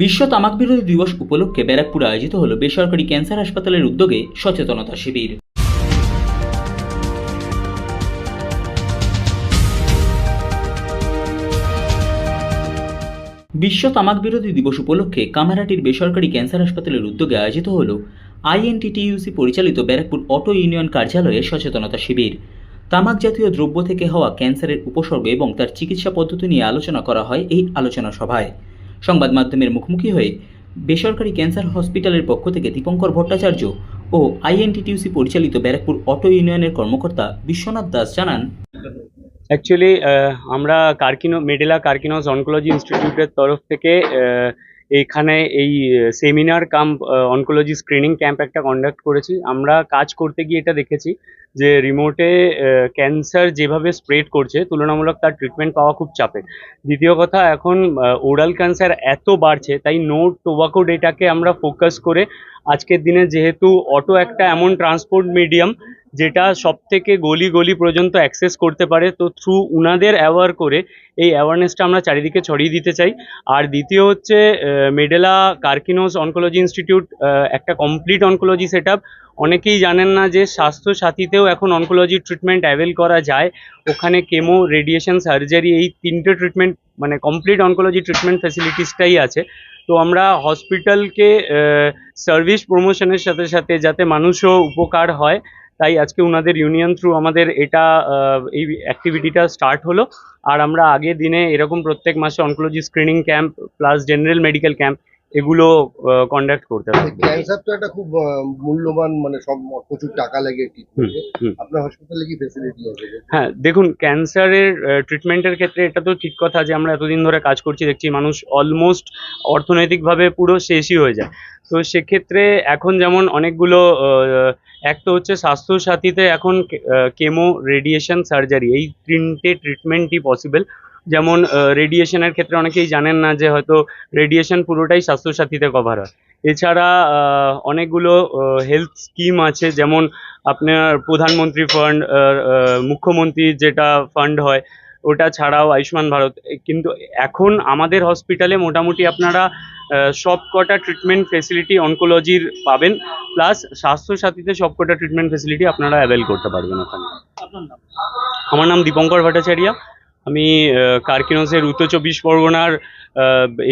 বিশ্ব তামাক বিরোধী দিবস উপলক্ষে ব্যারাকপুরে আয়োজিত হলো বেসরকারি ক্যান্সার হাসপাতালের উদ্যোগে সচেতনতা শিবির। বিশ্ব তামাক বিরোধী দিবস উপলক্ষে কামারহাটির বেসরকারি ক্যান্সার হাসপাতালের উদ্যোগে আয়োজিত হলো INTTUC পরিচালিত ব্যারাকপুর অটো ইউনিয়ন কার্যালয়ে সচেতনতা শিবির। তামাক জাতীয় দ্রব্য থেকে হওয়া ক্যান্সারের উপসর্গ এবং তার চিকিৎসা পদ্ধতি নিয়ে আলোচনা করা হয় এই আলোচনা সভায়। সংবাদ মাধ্যমের মুখোমুখি হয়ে বেসরকারি ক্যান্সার হসপিটালের পক্ষ থেকে দীপঙ্কর ভট্টাচার্য ও INTTUC পরিচালিত ব্যারাকপুর অটো ইউনিয়নের কর্মকর্তা বিশ্বনাথ দাস জানান, অ্যাকচুয়ালি আমরা মেডেলা কার্কিনোস অনকোলজি ইনস্টিটিউটের তরফ থেকে এইখানে এই সেমিনার কাম অনকোলজি স্ক্রিনিং ক্যাম্প একটা কন্ডাক্ট করেছি। আমরা কাজ করতে গিয়ে এটা দেখেছি যে রিমোটে ক্যান্সার যেভাবে স্প্রেড করছে তুলনামূলক তার ট্রিটমেন্ট পাওয়া খুব চাপের। দ্বিতীয় কথা, এখন ওরাল ক্যান্সার এত বাড়ছে, তাই নো টোবাকো ডেটাকে আমরা ফোকাস করে আজকের দিনে, যেহেতু অটো একটা এমন ট্রান্সপোর্ট মিডিয়াম যেটা সব থেকে গলি গলি পর্যন্ত অ্যাক্সেস করতে পারে, তো থ্রু উনাদের অ্যাওয়ার করে এই অ্যাওয়ারনেসটা আমরা চারিদিকে ছড়িয়ে দিতে চাই। আর দ্বিতীয় হচ্ছে মেডেলা কার্কিনোস অনকোলজি ইনস্টিটিউট একটা কমপ্লিট অনকোলজি সেট আপ। অনেকেই জানেন না যে স্বাস্থ্য সাথীতেও এখন অনকোলজি ট্রিটমেন্ট অ্যাভেল করা যায়। ওখানে কেমো, রেডিয়েশন, সার্জারি, এই তিনটে ট্রিটমেন্ট মানে কমপ্লিট অনকোলজি ট্রিটমেন্ট ফ্যাসিলিটিসটাই আছে। তো আমরা হসপিটালকে সার্ভিস প্রমোশনের সাথে সাথে যাতে মানুষও উপকার হয়, তাই আজকে ওনাদের ইউনিয়ন থ্রু আমাদের এটা এই অ্যাক্টিভিটিটা স্টার্ট হলো। আর আমরা আগের দিনে এরকম প্রত্যেক মাসে oncology screening camp plus general medical camp এগুলো কন্ডাক্ট করতে হবে। ক্যান্সার তো একটা খুব মূল্যবান, মানে সব প্রচুর টাকা লাগে আপনার হসপিটালে কি ফ্যাসিলিটি আছে? হ্যাঁ, দেখুন, ক্যান্সারের ট্রিটমেন্টের ক্ষেত্রে এটা তো ঠিক কথা যে আমরা এতদিন ধরে কাজ করছি, দেখছি মানুষ অলমোস্ট অর্থনৈতিকভাবে পুরো শেষই হয়ে যায়। তো সেক্ষেত্রে এখন যেমন অনেকগুলো এক তো হচ্ছে স্বাস্থ্য সাথীতে এখন কেমো, রেডিয়েশন, সার্জারি এই তিনটে ট্রিটমেন্টই পসিবল। যেমন রেডিয়েশনের ক্ষেত্রে অনেকেই জানেন না যে হয়তো রেডিয়েশন পুরোটাই স্বাস্থ্য সাথীতে কভার হয়। এছাড়া অনেকগুলো হেলথ স্কিম আছে, যেমন আপনার প্রধানমন্ত্রী ফান্ড, মুখ্যমন্ত্রীর যেটা ফান্ড হয় ওটা ছাড়াও আয়ুষ্মান ভারত। কিন্তু এখন আমাদের হসপিটালে মোটামুটি আপনারা সব কটা ট্রিটমেন্ট ফেসিলিটি অনকোলজির পাবেন, প্লাস স্বাস্থ্য সাথীতে সব কটা ট্রিটমেন্ট ফেসিলিটি আপনারা অ্যাভেল করতে পারবেন ওখানে। আমার নাম দীপঙ্কর ভট্টাচার্য। আমি কার্কিনোসের উত্তর 24 পরগনার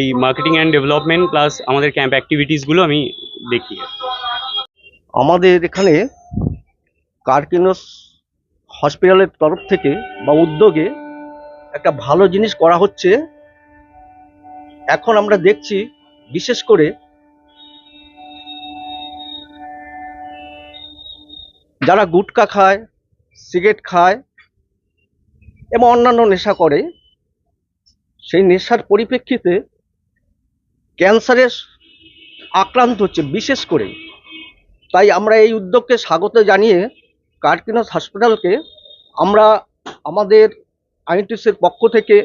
এই মার্কেটিং অ্যান্ড ডেভেলপমেন্ট প্লাস আমাদের ক্যাম্প অ্যাক্টিভিটিসগুলো আমি দেখি। আমাদের এখানে কার্কিনোস হসপিটালের তরফ থেকে বা উদ্যোগে একটা ভালো জিনিস করা হচ্ছে। এখন আমরা দেখছি বিশেষ করে যারা গুটখা খায়, সিগারেট খায় এবং অন্যান্য নেশা করে, সেই নেশার পরিপ্রেক্ষিতে ক্যান্সারে আক্রান্ত হচ্ছে বিশেষ করে। তাই আমরা এই উদ্যোগকে স্বাগত জানিয়ে কার্কিনোস হসপিটালকে আমরা আমাদের INTTUCর পক্ষ থেকে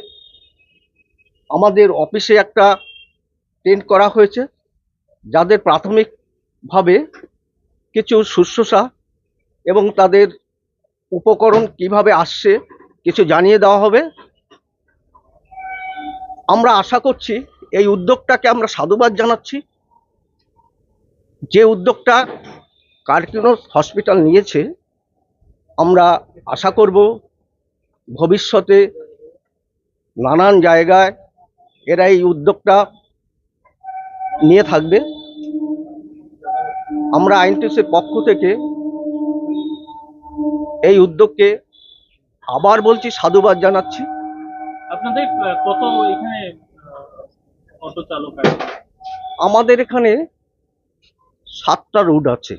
আমাদের অফিসে একটা টেন্ট করা হয়েছে, যাদের প্রাথমিকভাবে কিছু শুশ্রূষা এবং তাদের উপকরণ কিভাবে আসছে কিছু জানিয়ে দেওয়া হবে। আমরা আশা করছি এই উদ্যোগটাকে আমরা সাধুবাদ জানাচ্ছি। যে উদ্যোগটা কার্কিনোস হসপিটাল নিয়েছে, আমরা আশা করব ভবিষ্যতে নানান জায়গায় এরা এই উদ্যোগটা নিয়ে থাকবে। আমরা INTTUCর পক্ষ থেকে এই উদ্যোগকে আবার বলছি সাধুবাদ জানাচ্ছি। আপনাদের কত এখানে অটো চালক আছে? আমাদের এখানে 7টা রুট আছে,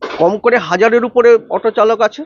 কম করে 1000-এর উপরে অটো চালক আছে।